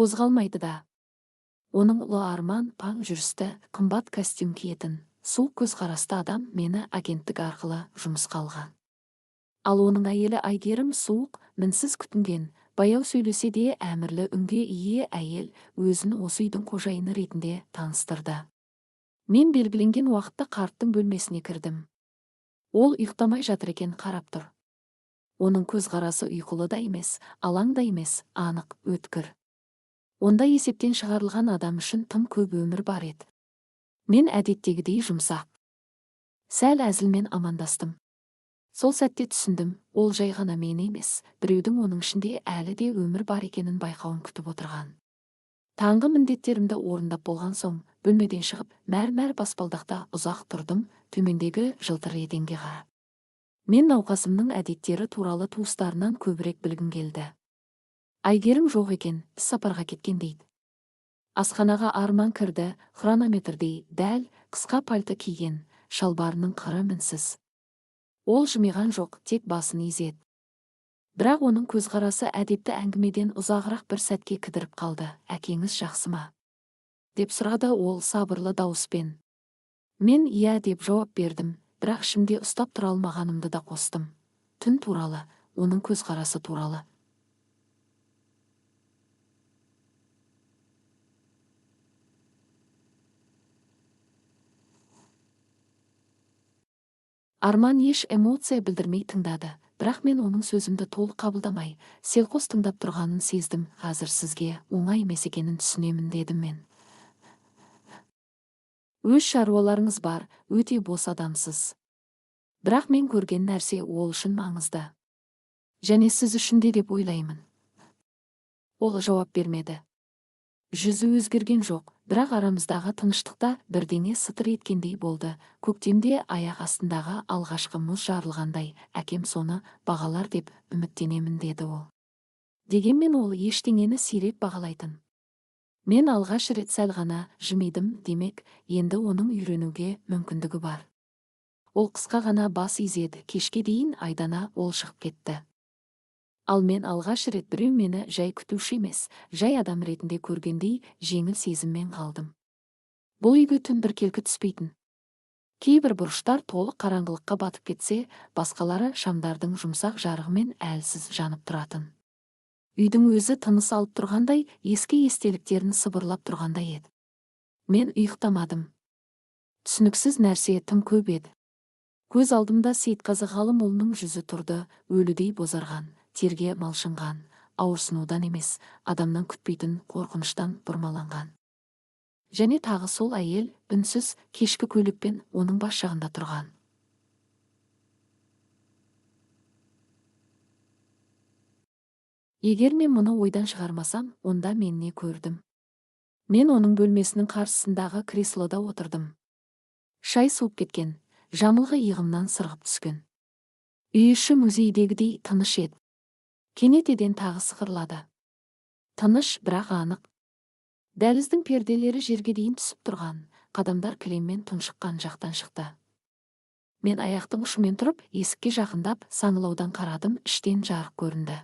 қозғалмайды да. Оның ұлы арман паң жүрісті, қымбат костюм киетін, суық көзқарасты адам мені агенттік арқылы жұмысқа алған. Ал оның әйелі Айгерім суық, мінсіз күтінген, баяу сөйлесе де әмірлі үнге ие әйел өзін осы үйдің қожайыны ретінде таныстырды. Мен белгіленген уақытта қарттың бөлмесіне кірдім. Ол ұйықтамай жатыр екен, қарап тұр. Оның көзқарасы ұйқылы да емес, алаң да емес, анық, өткір. Онда есептен шығарылған адам үшін тым көп өмір бар еді. Мен әдеттегідей жұмсақ. Сәл әзілмен амандастым. Сол сәтте түсіндім, ол жай ғана мен емес, біреудің оның ішінде әлі де өмір бар екенін байқауын күтіп отырған. Таңғы міндеттерімді орындап болған соң, бөлмеден шығып, мәрмәр баспалдақта ұзақ тұрдым, төмендегі жылтыр еденге қарап. Мен науқасымның әдеттері туралы туыстарынан көбірек білгім келді. Айгерім жоқ екен, сапарға кеткен дейді. Асханаға Арман кірді, хронометрдей, дәл, қысқа пальто киген, шалбарының қыры мінсіз. Ол жымиған жоқ, тек басын изеді. Бірақ оның көзқарасы әдепті әңгімеден ұзағырақ бір сәтке кідіріп қалды. Әкеңіз жақсы ма? Деп сұрады ол сабырлы дауыспен. Мен иә деп жауап бердім, бірақ ішімде ұстап тұра алмағанымды да қостым. Түн туралы, оның көзқарасы туралы. Арман еш эмоция білдірмей тыңдады, бірақ мен оның сөзімді толық қабылдамай, селқос тыңдап тұрғанын сездім. Қазір сізге оңай емес екенін түсінемін, дедім мен. Өз шаруаларыңыз бар, өте бос адамсыз. Бірақ мен көрген нәрсе ол үшін маңызды. Және сіз үшін де деп ойлаймын. Ол жауап бермеді. Жүзі өзгерген жоқ, бірақ арамыздағы тыныштықта бірдеңе сытыр еткендей болды. Көктемде аяқ астындағы алғашқы мұз жарылғандай, әкем соны бағалар деп үміттенемін, деді ол. Дегенмен ол ештеңені сирек бағалайтын. Мен алғаш рет сәл ғана жымидым, демек, енді оның үйренуге мүмкіндігі бар. Ол қысқа ғана бас изеді, кешке дейін айдана ол шығып кетті. Ал мен алғаш рет біреу мені жай күтуші емес, жай адам ретінде көргендей жеңіл сезіммен қалдым. Бұл үйге түн біркелкі түспейтін. Кейбір бұрыштар толық қараңғылыққа батып кетсе, басқалары шамдардың жұмсақ жарығымен әлсіз жанып тұратын. Үйдің өзі тыныс алып тұрғандай, ескі естеліктерін сыбырлап тұрғандай еді. Мен ұйықтамадым. Түсініксіз нәрсе тым көп еді. Көз алдымда Сейітқазы Ғалымұлының жүзі тұрды, өлідей бозарған, терге малшынған, ауырсынудан емес, адамнан күтпейтін қорқыныштан бұрмаланған. Және тағы сол әйел, үнсіз, кешкі көйлекпен оның бас жағында тұрған. Егер мен мұны ойдан шығармасам, онда мен не көрдім? Мен оның бөлмесінің қарсысындағы креслода отырдым. Шай суып кеткен, жамылғы иығымнан сырғып түскен. Үй іші музейдегідей тыныш еді. Кенет еден тағы сықырлады. Тыныш, бірақ анық. Дәліздің перделері жерге дейін түсіп тұрған, қадамдар кілеммен тұншыққан жақтан шықты. Мен аяқтың ұшымен тұрып, есікке жақындап, саңылаудан қарадым, іштен жарық көрінді.